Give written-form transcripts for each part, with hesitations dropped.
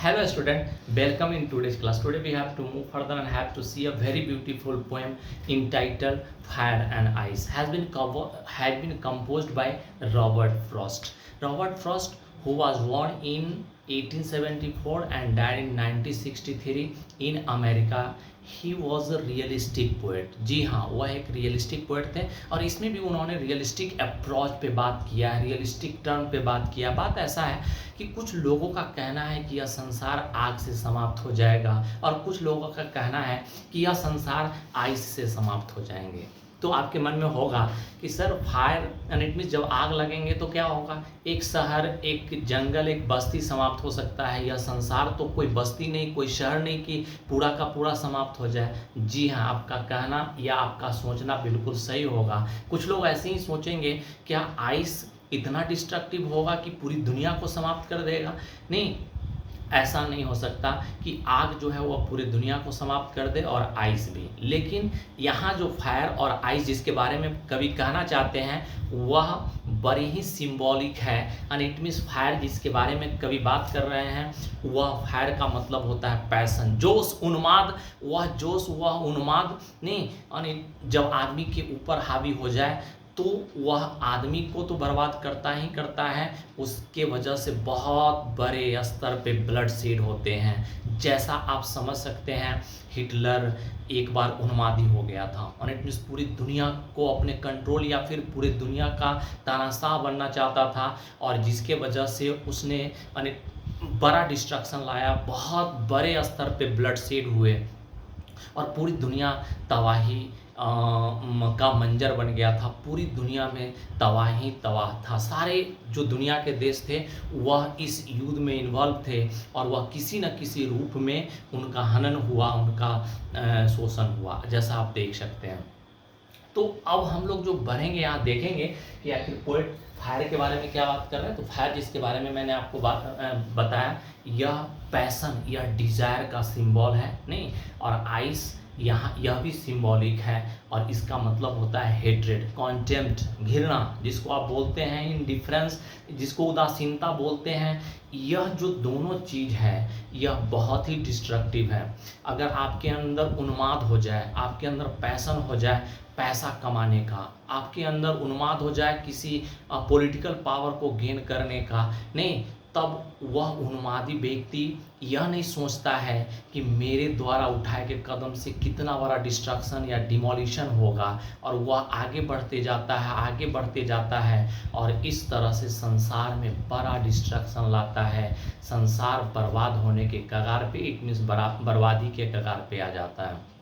Hello student, welcome in today's class. Today we have to move further and have to see a very beautiful poem entitled Fire and Ice. Had been composed by Robert Frost. Robert Frost, who was born in 1874 and died in 1963 in America. He was a realistic poet. जी हाँ, वह एक realistic poet थे और इसमें भी उन्होंने realistic approach पे बात किया है, रियलिस्टिक टर्म पे बात किया। बात ऐसा है कि कुछ लोगों का कहना है कि यह संसार आग से समाप्त हो जाएगा और कुछ लोगों का कहना है कि यह संसार आइस से समाप्त हो जाएंगे। तो आपके मन में होगा कि sir fire and it means जब आग लगेंगे तो क्या होगा, एक शहर, एक जंगल, एक बस्ती समाप्त हो सकता है। यह संसार तो कोई बस्ती नहीं, कोई शहर नहीं कि पूरा का पूरा समाप्त हो जाए। जी हाँ, आपका कहना या आपका सोचना बिल्कुल सही होगा। कुछ लोग ऐसे ही सोचेंगे, क्या आइस इतना डिस्ट्रक्टिव होगा कि पूरी दुनिया को समाप्त कर देगा? नहीं, ऐसा नहीं हो सकता कि आग जो है वह पूरी दुनिया को समाप्त कर दे और आइस भी। लेकिन यहाँ जो फायर और आइस जिसके बारे में कवि कहना चाहते हैं वह बड़ी ही सिंबॉलिक है। एंड इट मीन्स फायर जिसके बारे में कवि बात कर रहे हैं वह फायर का मतलब होता है पैशन, जोश, उन्माद। वह जोश, वह उन्माद नहीं, यानी जब आदमी के ऊपर हावी हो जाए तो वह आदमी को तो बर्बाद करता ही करता है, उसके वजह से बहुत बड़े स्तर पे ब्लड शेड होते हैं। जैसा आप समझ सकते हैं, हिटलर एक बार उन्मादी हो गया था और इट मीन्स पूरी दुनिया को अपने कंट्रोल या फिर पूरी दुनिया का तानाशाह बनना चाहता था और जिसके वजह से उसने बड़ा डिस्ट्रक्शन लाया, बहुत बड़े स्तर पे ब्लड शेड हुए और पूरी दुनिया तबाही का मंजर बन गया था। पूरी दुनिया में तबाही तबाह था। सारे जो दुनिया के देश थे वह इस युद्ध में इन्वॉल्व थे और वह किसी न किसी रूप में उनका हनन हुआ, उनका शोषण हुआ, जैसा आप देख सकते हैं। तो अब हम लोग जो बढ़ेंगे यहाँ देखेंगे कि आखिर पोएट फायर के बारे में क्या बात कर रहे हैं। तो फायर जिसके बारे में मैंने आपको बताया, यह पैशन या डिजायर का सिंबल है नहीं, और आइस यहाँ यह भी सिंबॉलिक है और इसका मतलब होता है हेट्रेड, कॉन्टेम्प्ट, घृणा, जिसको आप बोलते हैं इंडिफरेंस, जिसको उदासीनता बोलते हैं। यह जो दोनों चीज़ है यह बहुत ही डिस्ट्रक्टिव है। अगर आपके अंदर उन्माद हो जाए, आपके अंदर पैशन हो जाए पैसा कमाने का, आपके अंदर उन्माद हो जाए किसी पॉलिटिकल पावर को गेन करने का, नहीं, तब वह उन्मादी व्यक्ति यह नहीं सोचता है कि मेरे द्वारा उठाए गए कदम से कितना बड़ा डिस्ट्रक्शन या डिमोलिशन होगा, और वह आगे बढ़ते जाता है, आगे बढ़ते जाता है और इस तरह से संसार में बड़ा डिस्ट्रक्शन लाता है। संसार बर्बाद होने के कगार पे, इट मीन्स बर्बादी के कगार पे आ जाता है।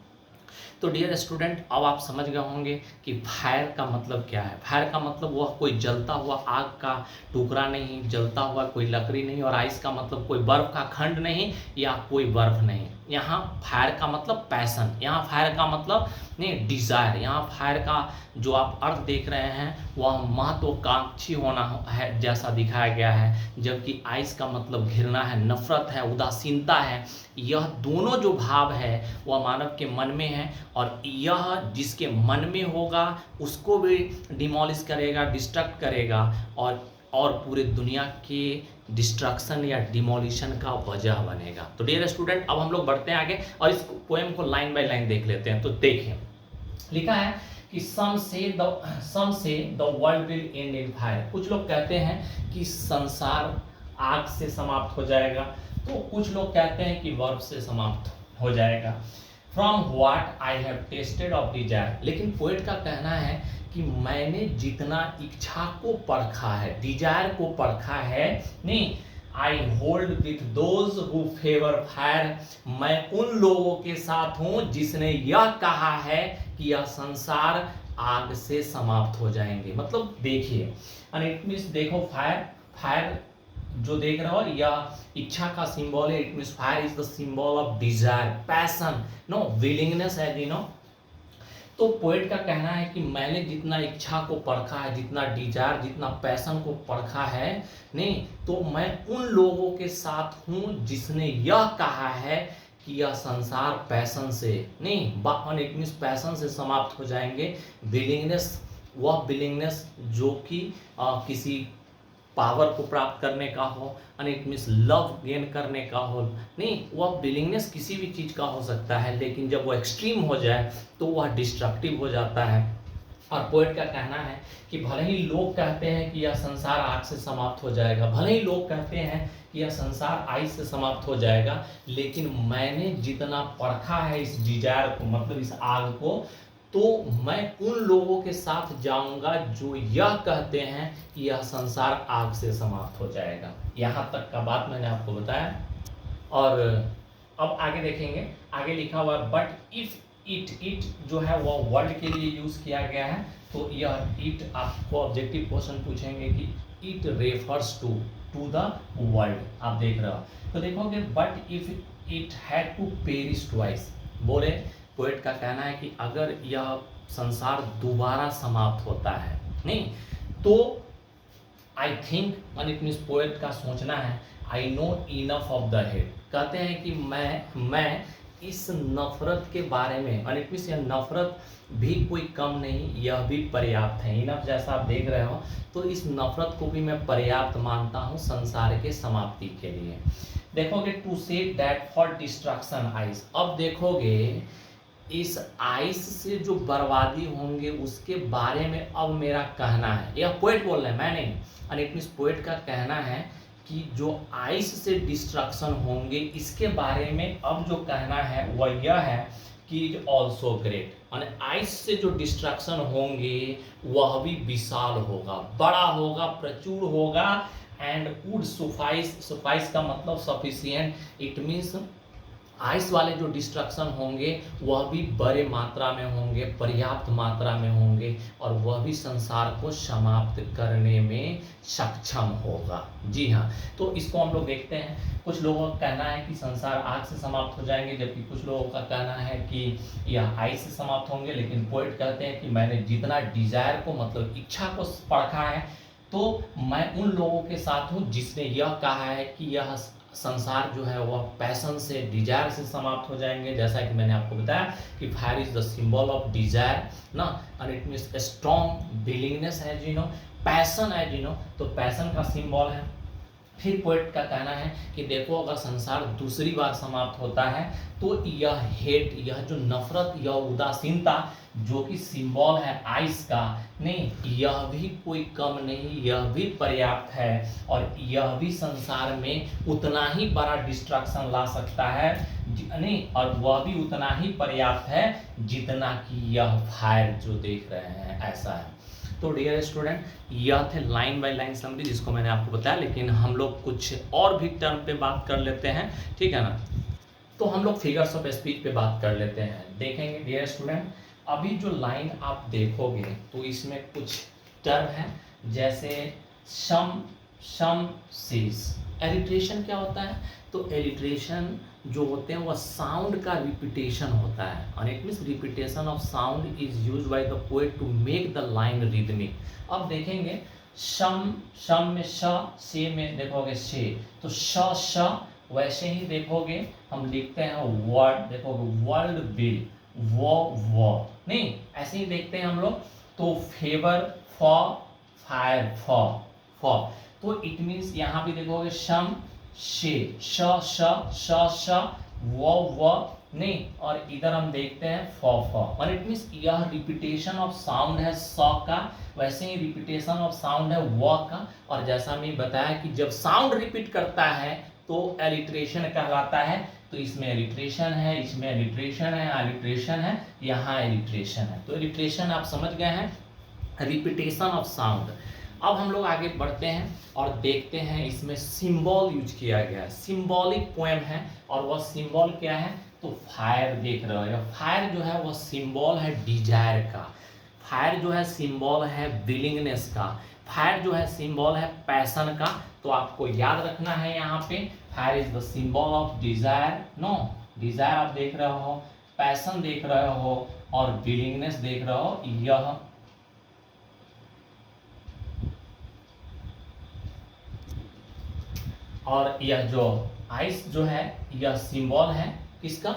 तो डियर स्टूडेंट, अब आप समझ गए होंगे कि फायर का मतलब क्या है। फायर का मतलब वह कोई जलता हुआ आग का टुकड़ा नहीं, जलता हुआ कोई लकड़ी नहीं, और आइस का मतलब कोई बर्फ का खंड नहीं या कोई बर्फ नहीं। यहाँ फायर का मतलब पैशन, यहाँ फायर का मतलब नहीं डिज़ायर, यहाँ फायर का जो आप अर्थ देख रहे हैं वह महत्वाकांक्षी होना है जैसा दिखाया गया है, जबकि आइस का मतलब घृणा है, नफरत है, उदासीनता है। यह दोनों जो भाव है वह मानव के मन में है और यह जिसके मन में होगा उसको भी डिमोलिश करेगा, डिस्ट्रक्ट करेगा और पूरे दुनिया के डिस्ट्रक्शन या डिमोलिशन का वजह बनेगा। तो डियर स्टूडेंट, अब हम लोग बढ़ते हैं आगे और इस पोएम को लाइन बाय लाइन देख लेते हैं। तो देखिए, लिखा है कि some say the world will end in fire। कुछ लोग कहते हैं कि संसार आग से समाप्त हो जाएगा, तो कुछ लोग कहते हैं कि बर्फ से समाप्त हो जाएगा। From what I have tasted of desire। लेकिन पोएट का कहना है कि मैंने जितना इच्छा को परखा है, डिजायर को परखा है, नहीं, I hold with those who favour fire. मैं उन लोगों के साथ हूं जिसने यह कहा है कि यह संसार आग से समाप्त हो जाएंगे। मतलब देखिए, एंड इट मीन्स देखो, फायर जो देख रहे हो यह इच्छा का सिंबल है। It means fire is the symbol of desire, passion, no, willingness, as you know. तो पोएट का कहना है कि मैंने जितना इच्छा को परखा है, जितना डिजायर, जितना पैशन को परखा है, नहीं, तो मैं उन लोगों के साथ हूं जिसने यह कहा है कि यह संसार पैशन से नहीं, इट मीन्स पैशन से समाप्त हो जाएंगे। विलिंगनेस, वह विलिंगनेस जो कि किसी पावर को प्राप्त करने का हो, and it means love gain करने का हो, नहीं, वह विलिंगनेस किसी भी चीज़ का हो सकता है, लेकिन जब वो एक्सट्रीम हो जाए तो वह डिस्ट्रक्टिव हो जाता है। और पोएट का कहना है कि भले ही लोग कहते हैं कि यह संसार आग से समाप्त हो जाएगा, भले ही लोग कहते हैं कि यह संसार आइस से समाप्त हो जाएगा, लेकिन मैंने जितना परखा है इस डिजायर को, मतलब इस आग को, तो मैं उन लोगों के साथ जाऊंगा जो यह कहते हैं कि यह संसार आग से समाप्त हो जाएगा। यहाँ तक का बात मैंने आपको बताया। और अब आगे देखेंगे, आगे लिखा हुआ है बट इफ इट जो है वह वर्ल्ड के लिए यूज किया गया है, तो यह इट आपको ऑब्जेक्टिव क्वेश्चन पूछेंगे कि it refers to the world, आप देख रहे हो, तो देखोगे but if it had to perish twice, बोले पोएट का कहना है कि अगर यह संसार दोबारा समाप्त होता है, नहीं, तो I think, and it means poet का सोचना है, I know enough of the head, कहते हैं कि मैं इस नफरत के बारे में, एंड इट मीन्स यह नफरत भी कोई कम नहीं, यह भी पर्याप्त है। इनफ जैसा आप देख रहे हो, तो इस नफरत को भी मैं पर्याप्त मानता हूँ संसार के समाप्ति के लिए। देखोगे to say that for destruction ice, अब देखोगे इस आइस से जो बर्बादी होंगे उसके बारे में अब मेरा कहना है, यह पोएट बोल रहे हैं, मैं नहीं, एंड इट मीन्स पोएट का कहना है कि जो आइस से डिस्ट्रक्शन होंगे इसके बारे में अब जो कहना है वह यह है कि इज ऑल्सो ग्रेट, और आइस से जो डिस्ट्रक्शन होंगे वह भी विशाल होगा, बड़ा होगा, प्रचुर होगा, एंड वुड सुफाइस का मतलब सफिशिएंट, इट मीन्स आइस वाले जो डिस्ट्रक्शन होंगे वह भी बड़े मात्रा में होंगे, पर्याप्त मात्रा में होंगे, और वह भी संसार को समाप्त करने में सक्षम होगा। जी हाँ, तो इसको हम लोग देखते हैं, कुछ लोगों का कहना है कि संसार आग से समाप्त हो जाएंगे, जबकि कुछ लोगों का कहना है कि यह आइस से समाप्त होंगे, लेकिन पोएट कहते हैं कि मैंने जितना डिजायर को, मतलब इच्छा को पढ़ा है, तो मैं उन लोगों के साथ हूँ जिसने यह कहा है कि यह संसार जो है वह पैशन से, डिजायर से समाप्त हो जाएंगे। जैसा कि मैंने आपको बताया कि fire is the symbol of desire ना, and it means strong willingness है, जी नो, पैशन है, जी नो, तो पैशन का सिंबल है। फिर पोएट का कहना है कि देखो अगर संसार दूसरी बार समाप्त होता है तो यह हेट, यह जो नफरत, यह उदासीनता जो कि सिंबल है आइस का, नहीं, यह भी कोई कम नहीं, यह भी पर्याप्त है, और यह भी संसार में उतना ही बड़ा डिस्ट्रक्शन ला सकता है, नहीं, और वह भी उतना ही पर्याप्त है जितना कि यह फायर जो देख रहे हैं, ऐसा है। तो डियर स्टूडेंट, यह थे लाइन बाय लाइन समरी जिसको मैंने आपको बताया, लेकिन हम लोग कुछ और भी टर्म पे बात कर लेते हैं, ठीक है ना। तो हम लोग फिगर्स ऑफ स्पीच पे बात कर लेते हैं, देखेंगे डियर स्टूडेंट। अभी जो लाइन आप देखोगे तो इसमें कुछ टर्म है, जैसे सम सीज। एलिट्रेशन क्या होता है? तो एलिट्रेशन जो होते हैं वह साउंड का रिपीटेशन होता है, और it means repetition of sound is used by the poet to make the line rhythmic. अब देखेंगे शम में से में देखोगे से, तो श वैसे ही देखोगे हम लिखते हैं वर्ड, देखोगे वर्ल्ड बिल, वो नहीं, ऐसे ही देखते हैं हम लोग, तो फेवर फॉर फायर फॉर, तो इट मीन्स यहाँ भी देखोगे शम शे, श वो नहीं, और इधर हम देखते हैं फॉ, और इट मीन्स यह रिपीटेशन ऑफ साउंड है स का, वैसे ही रिपीटेशन ऑफ साउंड है व का, और जैसा मैं बताया कि जब साउंड रिपीट करता है तो एलिट्रेशन कहलाता है, तो इसमें एलिट्रेशन है, इसमें एलिट्रेशन है, एलिट्रेशन है, यहाँ एलिट्रेशन है, तो एलिट्रेशन आप समझ गए हैं, रिपीटेशन ऑफ साउंड। अब हम लोग आगे बढ़ते हैं और देखते हैं इसमें सिंबल यूज किया गया है, सिंबॉलिक पोएम है, और वह सिंबल क्या है? तो फायर देख रहे हो, फायर जो है वह सिंबल है डिजायर का, फायर जो है सिंबल है विलिंगनेस का, फायर जो है सिंबल है पैशन का। तो आपको याद रखना है यहाँ पे fire is the symbol of desire, no, desire आप देख रहे हो, पैशन देख रहे हो, और विलिंगनेस देख रहे हो, यह और यह जो आइस जो है यह सिंबल है किसका?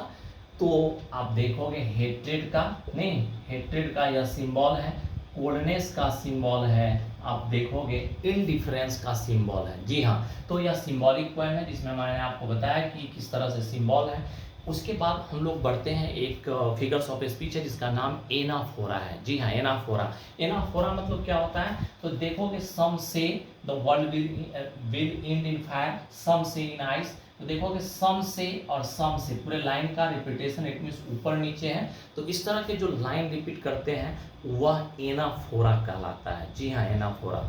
तो आप देखोगे हेट्रेड का, नहीं, हेट्रेड का यह सिंबल है, कोल्डनेस का सिंबल है, आप देखोगे इनडिफरेंस का सिंबल है। जी हाँ, तो यह सिंबॉलिक पोएम है जिसमें मैंने आपको बताया कि किस तरह से सिंबल है। उसके बाद हम लोग बढ़ते हैं, एक फिगर्स ऑफ स्पीच है जिसका नाम एनाफोरा है। जी हाँ, एनाफोरा। एनाफोरा मतलब क्या होता है, तो देखोगे some say the world will end in fire, some say in ice. तो देखोगे सम से और सम से पूरे लाइन का रिपीटेशन, इट मीन्स ऊपर नीचे है। तो इस तरह के जो लाइन रिपीट करते हैं वह एनाफोरा कहलाता है। जी हाँ, एनाफोरा।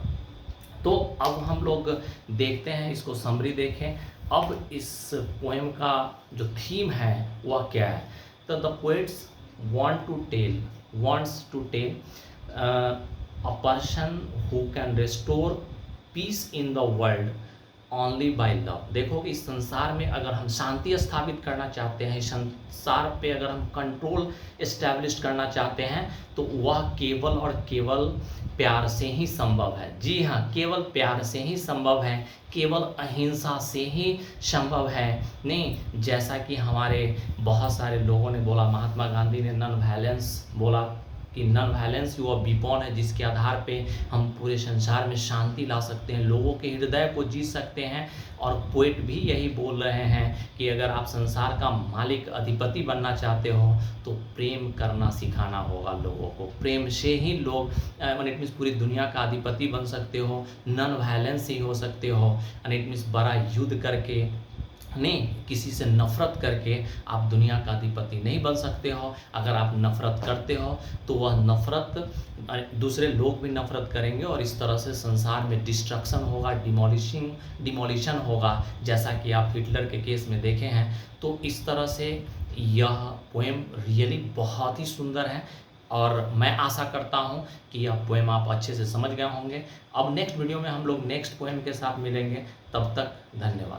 तो अब हम लोग देखते हैं, इसको समरी देखें। अब इस पोएम का जो थीम है वह क्या है, तो the poets wants to tell a person who can restore peace in the world only by love. देखो कि इस संसार में अगर हम शांति स्थापित करना चाहते हैं, इस संसार पे अगर हम कंट्रोल इस्टेब्लिश करना चाहते हैं, तो वह केवल और केवल प्यार से ही संभव है। जी हाँ, केवल प्यार से ही संभव है, केवल अहिंसा से ही संभव है। नहीं, जैसा कि हमारे बहुत सारे लोगों ने बोला, महात्मा गांधी ने नॉन वायलेंस बोला कि नॉन वायलेंस वो विपॉन है जिसके आधार पे हम पूरे संसार में शांति ला सकते हैं, लोगों के हृदय को जीत सकते हैं। और पोएट भी यही बोल रहे हैं कि अगर आप संसार का मालिक अधिपति बनना चाहते हो तो प्रेम करना सिखाना होगा लोगों को। प्रेम से ही लोग इट मीन्स पूरी दुनिया का अधिपति बन सकते हो, नॉन वायलेंस से ही हो सकते हो। इट मीन्स बड़ा युद्ध करके नहीं, किसी से नफरत करके आप दुनिया का अधिपति नहीं बन सकते हो। अगर आप नफरत करते हो तो वह नफरत दूसरे लोग भी नफरत करेंगे और इस तरह से संसार में डिस्ट्रक्शन होगा, डिमोलिशन होगा, जैसा कि आप हिटलर के केस में देखे हैं। तो इस तरह से यह पोएम रियली बहुत ही सुंदर है और मैं आशा करता हूँ कि यह पोएम आप अच्छे से समझ गए होंगे। अब नेक्स्ट वीडियो में हम लोग नेक्स्ट पोएम के साथ मिलेंगे, तब तक धन्यवाद।